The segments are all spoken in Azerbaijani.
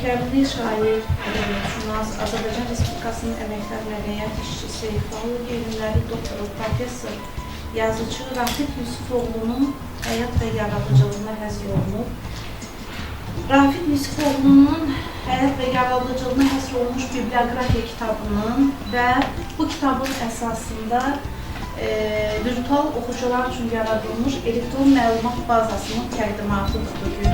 Görkəmli şair, ədəbiyyatşünas, Azərbaycan Respublikasının əməkdar mədəniyyət işçisi, filologiya elmləri doktoru, professor, yazıcı Rafik Yusufoğlu'nun həyat və yaradıcılığına həsr olunub. Rafik Yusufoğlu'nun həyat və yaradıcılığına həsr olunmuş bibliografiya kitabının və bu kitabın əsasında virtual oxucular üçün yaradılmış elektron məlumat bazasının təqdimatıdır bugün.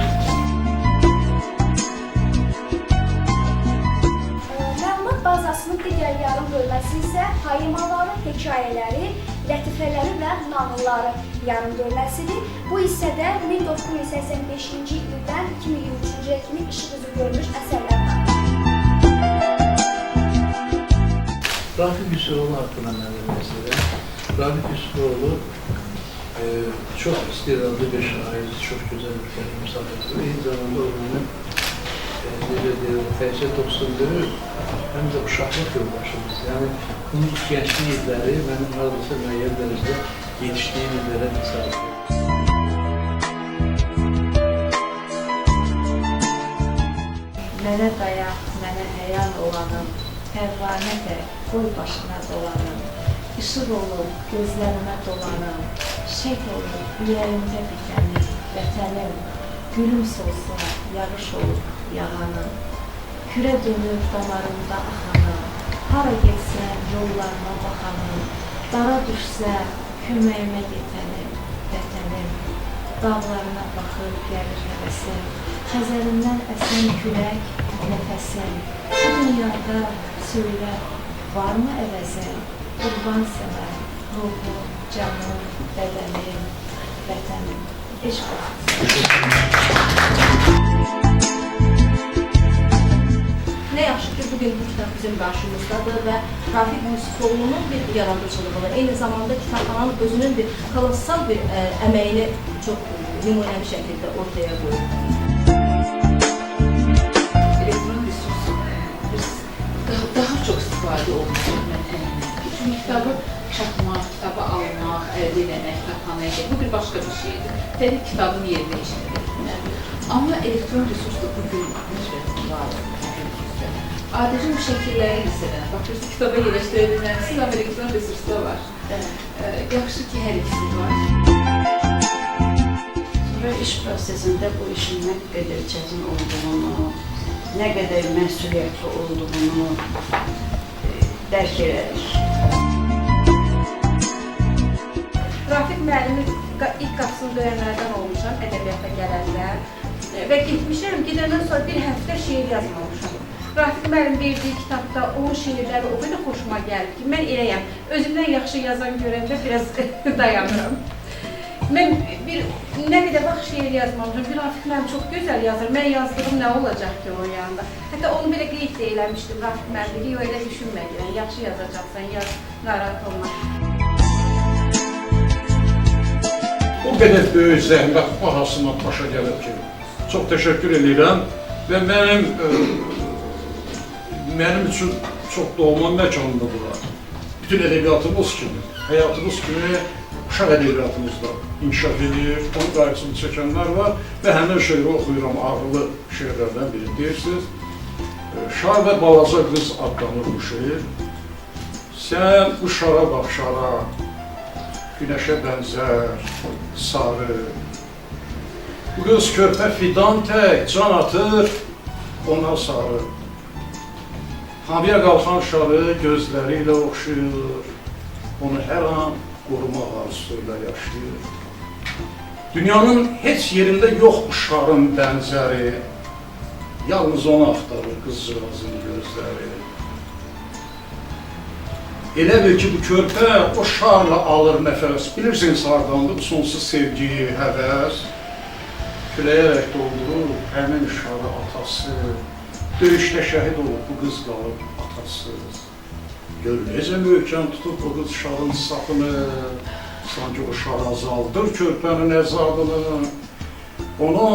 Məlumat bazasının digər yarım bölməsi isə poemaları, hekayələri, lətifələri və nağılları yarım bölməsidir. Bu hissədə 1985-ci ildən 2023-cü ilə kimi işıq üzü görmüş əsərlər var. Rafik Yusufoğlu hakkında məlumatı. Rafik Yusufoğlu çok istedadlı bir şair, çok güzel bir kelime sahibi. Aynı zamanda onun təhsil dostluğu hem de uşaqlıq yoldaşımız. Yani onun gençlik illəri benim hardasa müəyyən dərəcədə yetişdiyim illərə təsadüf. Mənə dayaq, mənə həyan olanım, pərvanə də qoy başına dolanım. İşıq olub, gözlərimə dolanım, şək olub, ürəyimdə bitənim, vətənim, gülüm solsa, yağış olub, yağanım. Kürə dönüb damarımda axanım, hara getsəm yollarına baxanım, dara düşsə köməyimə yetənim, vətənim. Dağlarına baxıb gəlir həvəsim, Xəzərindən əsən külək, nəfəsim. Bu dünyada söylə, varmı əvəzim? Qurban sənə, ruhum, canım, bədənim, vətənim. Eşq olsun. Ne yaxşı ki, bugün bu kitab bizim qarşımızdadır və Rafik Yusufoğlu'nun bir yaradıcılığı, eyni zamanda kitabxananın özünün bir kalıtsal bir əməyini çox nümunəvi şəkildə ortaya qoyur. Elektron resurs daha çok istifadə olunur. Çünkü kitabı çatmaq, kitabı almaq, əldə eləmək, kitabxanaya gəlmək, bu bir başqa bir şeydir. Təbii kitabın yerinə işlədir. Amma elektron resurs da bugün var. Adicin bir şəkilləri lisədən, baxırsınız, kitaba yerləşdirə bilməlisiniz, amma elektron resursda var. Yaxşı ki, hər ikisi var. Sonra iş prosesində bu işin nə qədər çətin olduğunu, nə qədər məsuliyyətli olduğunu dərk edərik. Rafik müəllimi ilk qapısını döyənlərdən olmuşam, ədəbiyyata gələndə və getmişəm, gedəndən sonra bir həftə şeir yazmamışam. Rafik müəllim verdiyi kitabda onun şeirləri o qədər xoşuma gəldi ki, mən eləyəm. Özümdən yaxşı yazan görəndə biraz dayanıram. Mən nə qədər vaxt şeir yazmamışam, bir Rafik müəllim çox gözəl yazır, mən yazdığım nə olacaq ki o yanında. Hətta onu belə qeyd də eləmişdim, Rafik müəllim dedi, yox elə düşünmə, yaxşı yazacaqsan, yaz, narahat olma. O qədər böyük zəhmət bahasına başa gəlib ki, çox təşəkkür edirəm və mənim üçün çox doğma məkanında bura. Bütün ədəbiyyatımız kimi, həyatımız kimi uşaq ədəbiyyatımızda inkişaf edir, onun qayğısını çəkənlər var və həmin şeiri oxuyuram, ağırlı şeirlərdən biri deyirsiniz. Şar və balaca qız adlanır bu şeir. Sən bu şara bax şara, günəşə bənzər, sarı. Bu qız körpə fidan tək, can atır, ona sarı. Havaya qalxan şarı gözləri ilə oxşuyur, onu hər an qorumaq arzusuyla yaşayır. Dünyanın heç yerində yox bu şarın bənzəri, yalnız onu axtarır qızcığazın gözləri. Elə bil ki, bu körpə o şarla alır nəfəs, bilirsiniz hardandır bu sonsuz sevgi, həvəs. Küləyərək doldurur həmin şarı atası, döyüşdə şəhid olub bu qız qalıb atasız. Gör necə möhkəm tutub bu qız şarın sapını, sanki o şar azaldır körpənin əzadını. Onu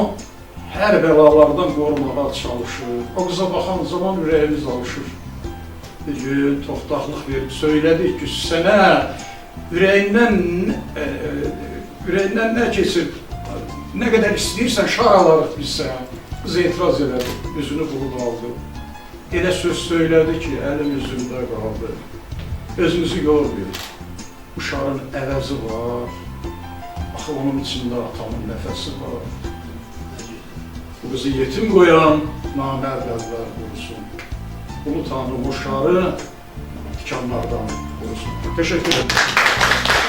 hər bəlalardan qorumağa çalışır. O qıza baxan zaman ürəyimiz alışır. Bir gün toxtaqlıq verib söylədik ki, sənə ürəyindən nə keçir, nə qədər istəyirsən şar alarıq biz sənə. Qız etiraz elədi, üzünü bulud aldı. Elə söz söylədi ki, əlim üzümdə qaldı. Özünüzü yormayın, uşağın əvəzi var, axı onun içində atamın nəfəsi var. Bu qızı yetim qoyan namərd əllər qorusun. Ulu Tanrı uşağı tikanlardan qorusun. Teşekkür ederim.